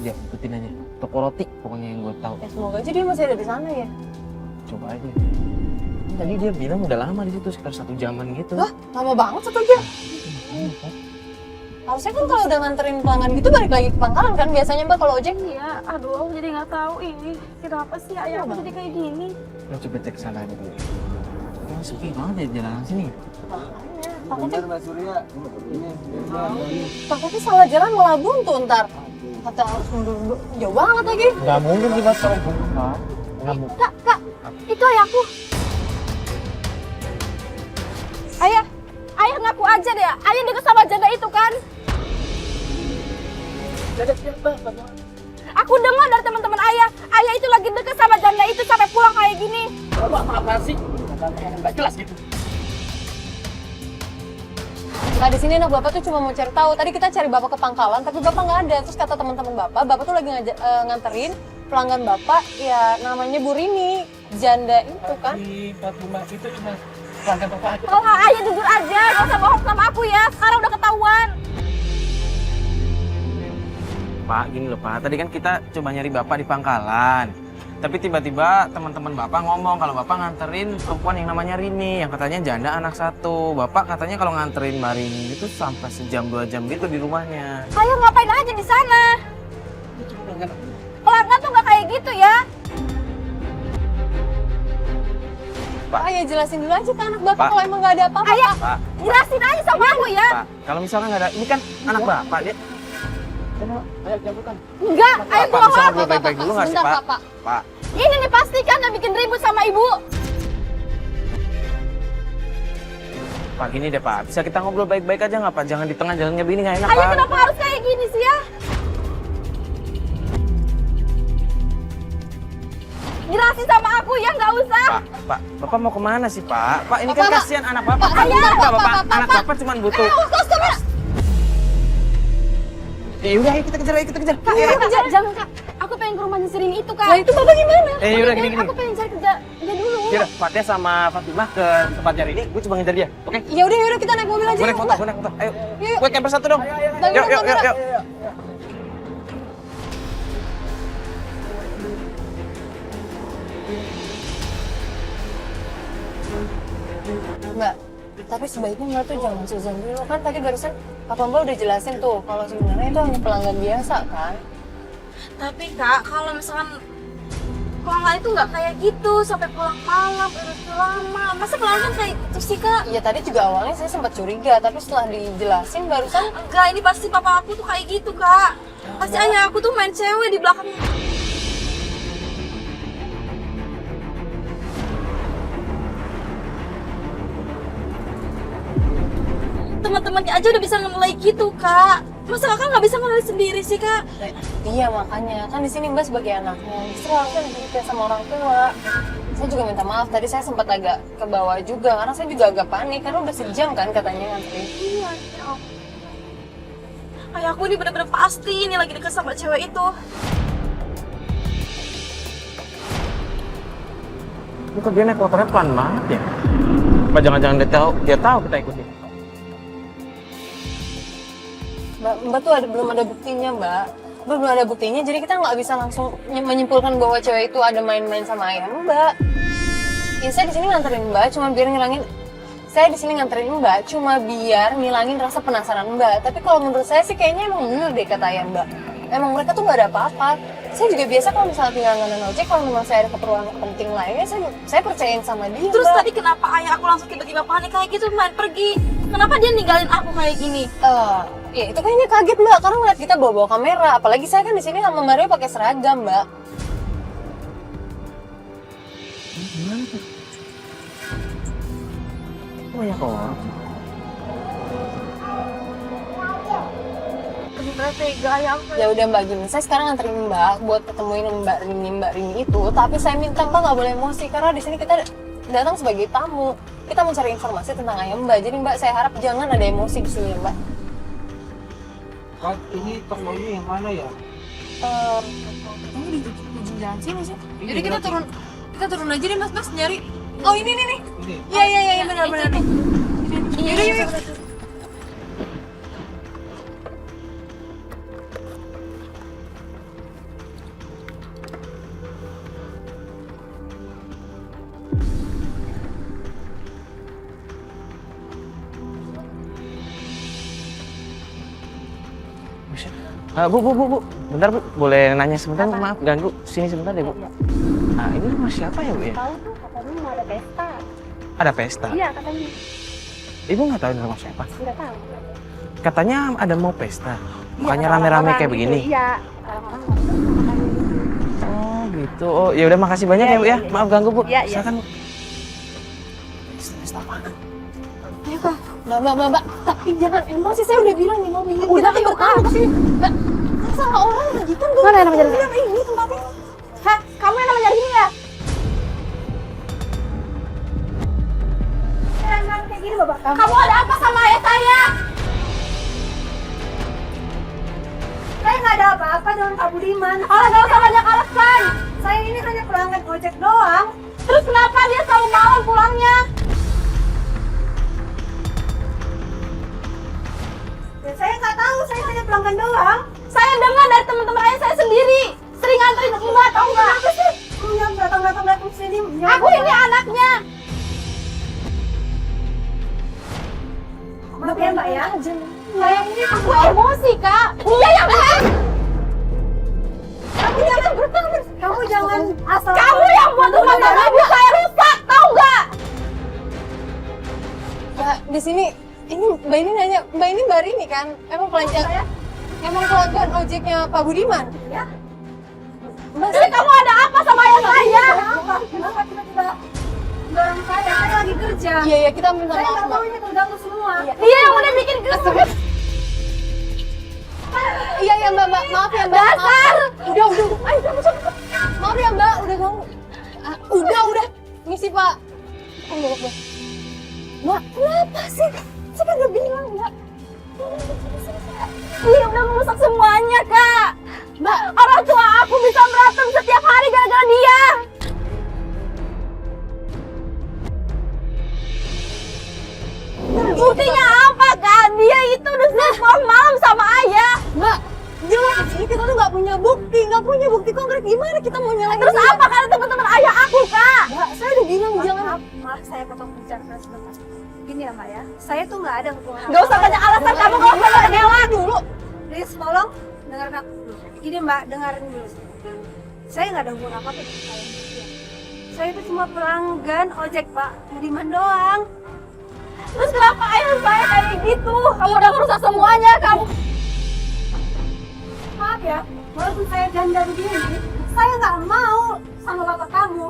aja, ikutin aja. Toko roti pokoknya yang gue tahu. Ya semoga aja dia masih ada di sana ya. Coba aja. Tadi dia bilang udah lama di situ, sekitar 1 jaman gitu. Wah, lama banget 1 jam. Harusnya kan kalau udah nganterin pelanggan gitu balik lagi ke pangkalan kan biasanya Mbak kalau ojek. Iya, aduh aku jadi nggak tahu ini kenapa sih ayah aku jadi kayak gini. Lo coba cek sana dulu. Oh, sepi banget ya jalanan sini. Takutnya takutnya salah jalan malah buntu ntar. Kata harus mundur jauh banget lagi. Nggak mungkin sih Mas kalau bunga. Nggak mungkin. Kak, itu ayahku. Ayah ngaku aja deh, ayah deket sama janda itu kan? Janda siapa? Aku dengar dari teman-teman ayah itu lagi deket sama janda itu sampai pulang kayak gini. Apa sih? Nggak jelas gitu. Nah di sini anak bapak tuh cuma mau cari tahu. Tadi kita cari bapak ke pangkalan, tapi bapak nggak ada. Terus kata teman-teman bapak tuh lagi nganterin pelanggan bapak, ya namanya Bu Rini, janda itu kan. Di 45 itu cuma pelanggan bapak aja. Kalau ayah jujur aja, gak usah bohong sama aku ya. Sekarang udah ketahuan. Pak, gini loh Pak, tadi kan kita coba nyari bapak di pangkalan. Tapi tiba-tiba teman-teman bapak ngomong kalau bapak nganterin perempuan yang namanya Rini, yang katanya janda anak 1. Bapak katanya kalau nganterin Mbak Rini itu sampai sejam 2 jam gitu di rumahnya. Ayah ngapain aja di sana? Pelanggan tuh gak kayak gitu ya. Pak, ya jelasin dulu aja ke anak bapak Pak. kalau emang nggak ada apa-apa. Ayah, Pak, jelasin aja sama aku ya. Pak, kalau misalkan nggak ada, ini kan anak bapak dia. Enggak, ayah Pak, bisa bohong. ngobrol baik-baik dulu nggak sih Sebentar, Pak? Pak, Ini nih pasti kan yang bikin ribut sama ibu. Pak gini deh Pak, bisa kita ngobrol baik-baik aja nggak Pak? Jangan di tengah jalannya begini nggak enak Ayah Pak. kenapa harus kayak gini sih ya? Jelasin sama aku ya, nggak usah. Pak, Bapak mau kemana sih Pak? Pak ini kan Pak. kasihan anak Bapak. Pak, Bentar, Pak, Bapak. Pak, Anak Bapak cuma butuh. Ya udah, ayo kita kejar, ayo kita kejar. Kak, kak, jangan kak. Aku pengen ke rumahnya si Rini itu kak. Nah itu bapak gimana? Yaudah gini. Aku pengen cari kerja dia dulu. Yaudah, Fatih sama Fatimah ke tempatnya Rini. Gue coba ngejar dia, oke? Ya udah kita naik mobil aja. Gue naik yuk, motor, Mbak. Ayo, Yuk. gue camper 1 dong. Bang, Yuk. Mbak, tapi sebaiknya Mbak tuh jangan suzon dulu kan tadi barusan Papa Mbak udah jelasin tuh kalau sebenarnya itu hanya pelanggan biasa kan. Tapi kak, kalau misalkan pelanggan itu nggak kayak gitu sampai pulang malam, berhenti lama. Masa pelanggan kayak gitu sih kak? Iya tadi juga awalnya saya sempat curiga tapi setelah dijelasin barusan Enggak, ini pasti papa aku tuh kayak gitu kak. Pasti ayah aku tuh main cewek di belakangnya. Teman-temannya aja udah bisa ngenilai gitu kak. Masa kakak nggak bisa ngenilai sendiri sih kak? iya makanya kan di sini Mbak sebagai anaknya justru harusnya dipercaya sama orang tua. Saya juga minta maaf tadi saya sempat agak ke bawah juga karena saya juga agak panik karena udah sejam kan katanya ngantri. Iya, ya ampun. Ayah aku ini bener-bener pasti ini lagi deket sama cewek itu. Ini kok dia naik motornya pelan banget ya? Apa jangan-jangan dia tahu kita ikutin? Mbak tuh belum ada buktinya Mbak. Belum ada buktinya jadi kita nggak bisa langsung menyimpulkan bahwa cewek itu ada main-main sama ayah Mbak. Ya saya di sini nganterin Mbak cuma biar ngilangin rasa penasaran Mbak. Tapi kalau menurut saya sih kayaknya emang bener deh kata ayah Mbak. Emang mereka tuh nggak ada apa-apa. Saya juga biasa kalau misalnya tinggal nganterin ojek kalau memang saya ada keperluan penting lainnya saya percayain sama dia. Terus Mbak. tadi kenapa ayah aku langsung tiba-tiba panik kayak gitu main pergi? Kenapa dia ninggalin aku kayak gini? Ya itu kayaknya kaget Mbak karena ngeliat kita bawa kamera. Apalagi saya kan di sini sama Mario pakai seragam Mbak. Gimana tuh? Banyak orang. Bener-bener tega ayah aku. Ya udah Mbak gini, saya sekarang nganterin Mbak buat ketemuin Mbak Rini itu. Tapi saya minta Mbak nggak boleh emosi karena di sini kita datang sebagai tamu. Kita mencari informasi tentang ayah Mbak. Jadi Mbak saya harap jangan ada emosi di sini Mbak. Kak, ini tokonya yang mana ya? Ini di jalan sini sih. Jadi kita turun aja deh Mas nyari. Oh ini nih. Ini. Iya benar nih. Yaudah. Bu. Bentar, Bu. Boleh nanya sebentar? Maaf, ganggu. Sini sebentar deh, Bu. Ini rumah siapa ya, Bu ya? Tahu tuh katanya mau ada pesta. Ada pesta? Iya katanya. Ibu nggak tahu ini rumah siapa? Nggak tahu. Katanya ada mau pesta. Bukannya Iya, rame-rame orang-orang kayak gitu. begini? Iya. Orang-orang gitu. Oh, gitu. Oh, ya udah makasih banyak Iya, ya, Bu ya. iya, iya. Maaf ganggu, Bu. Iya, iya. Silakan. Pesta mana? Ayo kak, mbak, tapi jangan emosi, saya udah bilang nih mau minum. Udah, Kita ayo, Kak. kesini, mbak. Salah orang lagi kan gue. Mana yang namanya bilang ini tempatnya. Hah? Kamu yang namanya gini ya? Jangan kayak gini, Bapak. Kamu ada apa sama ayah saya? Saya nggak ada apa-apa dengan Pak Budiman. Oh, nggak usah banyak alasan. Saya ini hanya pelanggan ojek doang. Terus kenapa dia selalu malam pulangnya? Ya, saya nggak tahu, saya hanya pelanggan doang. Saya dengar dari teman-teman ayah saya sendiri. Sering nganterin Mbak, tau nggak? Apa sih? Yang datang sini. Aku ini anaknya. Maaf ya Mbak ya. Saya ini aku emosi Kak. Iya yang benar. Kamu jangan bertengkar. Kamu jangan asal. Kamu yang buat rumah tangga ibu saya rusak, tau nggak? Mbak, di sini ini mbak ini nanya, mbak Rini kan? Emang pelanggan ojeknya Pak Budiman? Ya. Mbak, Jadi kamu ada apa sama ayah saya? Kenapa tiba-tiba barang saya lagi kerja? iya kita minta Saya maaf nggak mbak. tahu ini terganggu semua. Dia yang udah bikin kesel. Iya mbak, maaf ya mbak. Dasar. Udah, ayo cepet. Maaf ya mbak, udah ganggu. Udah. Misi Pak. Mbak, kenapa sih? Saya kan udah bilang mbak. Dia udah merusak semuanya Kak. Mbak, Orang tua aku bisa berantem setiap hari gara-gara dia. Buktinya apa Kak? Dia itu udah pulang malam sama ayah. mbak, jelas ini kita tuh nggak punya bukti konkret. Gimana kita mau nyalahin Terus dia? apa kata teman-teman ayah aku Kak? Mbak, saya udah bilang jangan. Maaf, saya potong bicara sebentar. Gini ya Mbak ya, saya tuh nggak ada hubungan Gak usah banyak alasan kamu kalau banyak dewa dulu. Please, tolong dengarkan aku dulu. Gini Mbak, dengarin dulu. Saya nggak ada hubungan apa-apa dengan kalian. Saya itu cuma pelanggan ojek Pak Budiman doang. Terus kenapa ayah saya kayak gitu? Kamu udah merusak semuanya kamu. Maaf ya, walaupun saya janda begini, saya nggak mau sama bapak kamu.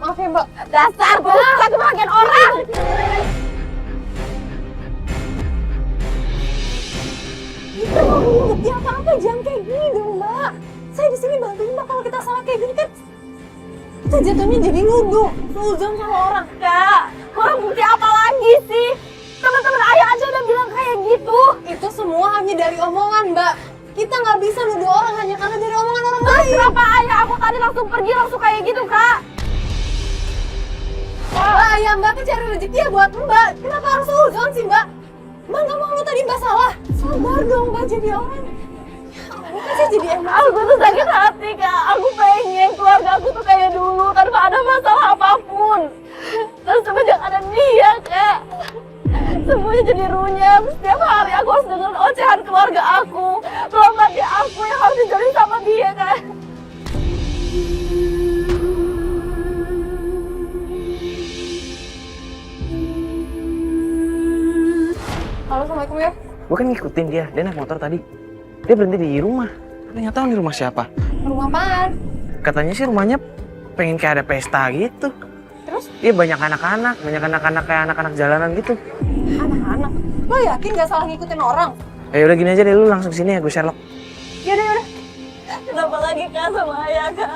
Maaf ya mbak. Dasar perusak kebahagiaan orang. Kita mau bukti apa-apa, jangan kayak gini dong mbak. Saya di sini bantuin mbak, kalau kita salah kayak gini kan kita jatuhnya jadi nuduh, suzon sama orang. Kak, kurang bukti apa lagi sih? Teman-teman ayah aja udah bilang kayak gitu. Itu semua hanya dari omongan mbak. Kita nggak bisa nuduh orang hanya karena dari omongan orang Terus lain. kenapa ayah aku tadi langsung pergi langsung kayak gitu Kak? Mbak, ya mbak tuh cari rezeki ya buat mbak. Kenapa harus suzon sih mbak? Mbak nggak mau lu tadi mbak salah. Sabar dong mbak, jadi orang. Bukan sih jadi emosi. Aku tuh sakit hati Kak. Aku pengen keluarga aku tuh kayak dulu tanpa ada masalah apapun. Dan semenjak ada dia Kak, semuanya jadi runyam. Setiap hari aku harus dengerin ocehan keluarga aku. Belum lagi aku yang harus dijadiin sama dia Kak. Halo, assalamualaikum ya. Gue kan ngikutin dia naik motor tadi. Dia berhenti di rumah. Tapi nggak tahu nih rumah siapa. Rumah apaan? Katanya sih rumahnya pengen kayak ada pesta gitu. Terus? Iya banyak anak-anak kayak anak-anak jalanan gitu. Anak-anak. Lo yakin gak salah ngikutin orang? Udah gini aja deh, lu langsung sini ya, gue Sherlock. Yaudah. Kenapa lagi Kak sama ayah Kak?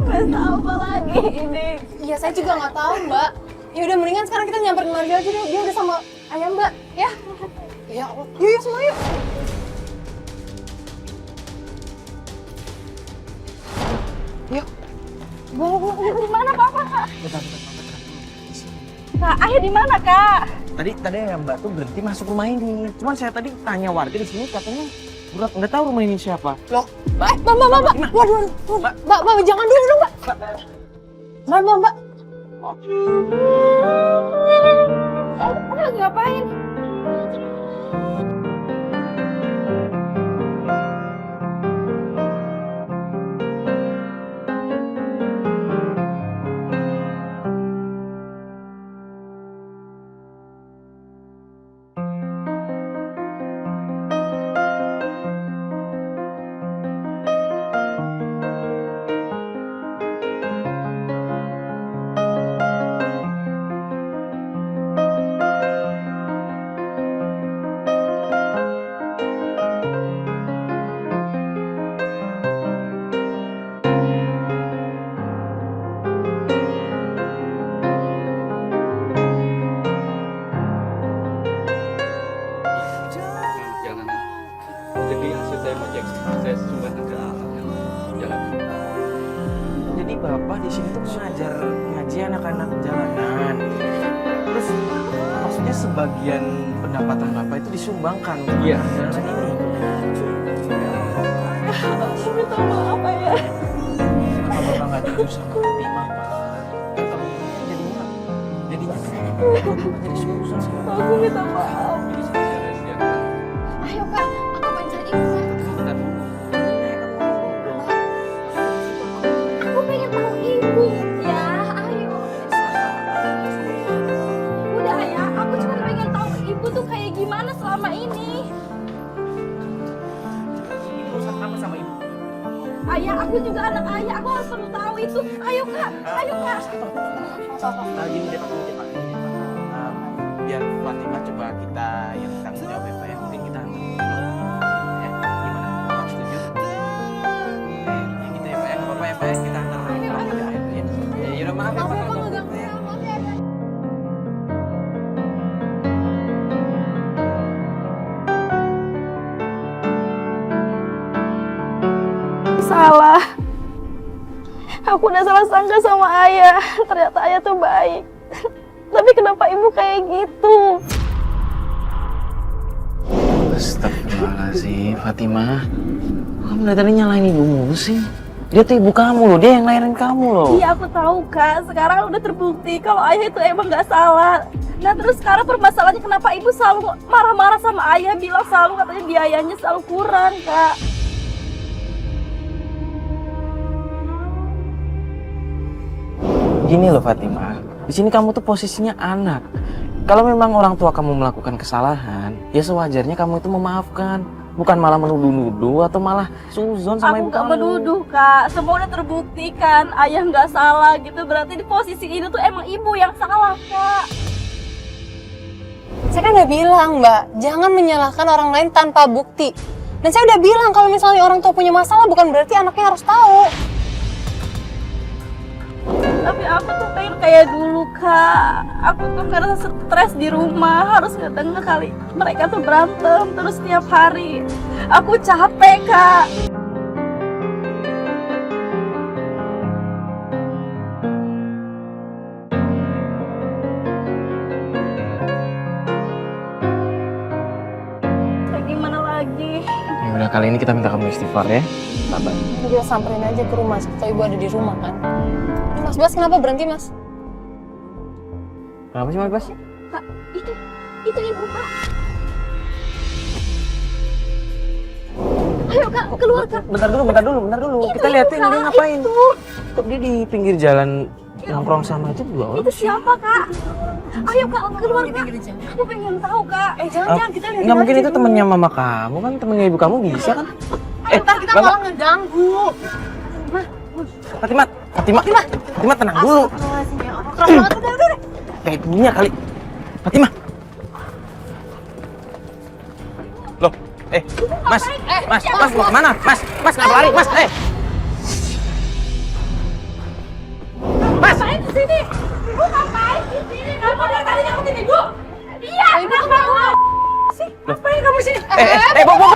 Pesta apa lagi ini? Iya, saya juga nggak tahu mbak. Ya udah mendingan sekarang kita nyamperin Mario aja deh. Dia udah sama ayah mbak. Ya. Ya Allah. Yuk semua yuk. Yuk. Ayah di mana Papa Kak? Kak, ayah di mana Kak? Tadi yang mbak tuh berhenti masuk rumah ini. Cuman saya tadi tanya warga di sini katanya nggak tahu rumah ini siapa. Loh, mbak. Waduh. Mbak, jangan dulu dong mbak. Mbak. Ayah lagi ngapain? bapak di sini tuh mengajar ngaji anak-anak jalanan. Terus maksudnya sebagian pendapatan bapak itu disumbangkan untuk Iya. anak jalanan ini. Aku minta maaf ya. Kenapa bapak nggak jujur sama Fatimah, Pak? Kan kalau ini kan jadinya jadi susah sama bapak. Aku minta maaf. Ayo kak, aku pengen cari ibu. Aku pengen tahu ibu. Ya, ayo. Udah ya, aku cuma pengen tahu ibu tuh kayak gimana selama ini. Urusan apa sama ibu? Ayah, aku juga anak ayah, aku harus perlu tahu itu. Ayo kak, ayo kak. Gini deh Pak, gini deh, Pak. Biar Fatimah coba kita yang tanggung jawab ya Pak ya. Mungkin kita antar dulu. Ya, gimana? Bapak setuju? Ya gitu ya Pak ya, nggak apa-apa ya Pak ya. Kita antar dulu. Ya, yaudah maaf ya Pak. Salah. Aku udah salah sangka sama ayah. Ternyata ayah tuh baik. Tapi kenapa ibu kayak gitu? Astagfirullahaladzim, Fatimah. Kamu dari tadi nyalain ibu mulu sih. Dia tuh ibu kamu loh, dia yang lahirin kamu loh. Iya aku tahu kak. Sekarang udah terbukti kalau ayah itu emang nggak salah. Nah terus sekarang permasalahannya kenapa ibu selalu marah-marah sama ayah, bilang selalu katanya biayanya selalu kurang kak. Gini loh Fatimah, di sini kamu tuh posisinya anak. Kalau memang orang tua kamu melakukan kesalahan, ya sewajarnya kamu itu memaafkan, bukan malah menuduh-nuduh atau malah suzon sama Aku ibu nggak kamu. menuduh kak, semua udah terbuktikan ayah nggak salah gitu. Berarti di posisi ini tuh emang ibu yang salah kak. Saya kan udah bilang mbak, jangan menyalahkan orang lain tanpa bukti. Dan saya udah bilang kalau misalnya orang tua punya masalah bukan berarti anaknya harus tahu. Tapi aku tuh pengen kayak dulu kak. Aku tuh karena stres di rumah harus ngedenger kali mereka tuh berantem terus tiap hari. Aku capek kak. Kayak gimana lagi? Ya udah kali ini kita minta kamu istighfar ya. Sabar. Kita samperin aja ke rumah, siapa ibu ada di rumah kan. Mas Bas kenapa berhenti mas? Kenapa sih Mas Bas? Kak, itu ibu kak. Ayo kak, keluar kak. Bentar dulu. Kita liatin dia ngapain. Kok dia di pinggir jalan nongkrong sama itu dua orang? Itu siapa kak? Ayo kak, keluar kak. Aku pengen tahu kak. Jangan kita lihat. Nggak mungkin itu temennya mama kamu kan, temennya ibu kamu bisa kan? Ntar kita malah ngeganggu. Fatimah, tenang dulu. Keras banget udah. Kayak dunia kali. Fatimah. Loh, Mas mau kemana? Mas nggak lari, Mas, Mas. Ngapain di sini? Ibu ngapain di sini? Kenapa dari tadi nyakutin ibu? Iya, Ibu kenapa? sih? Ngapain kamu di sini? Bawa.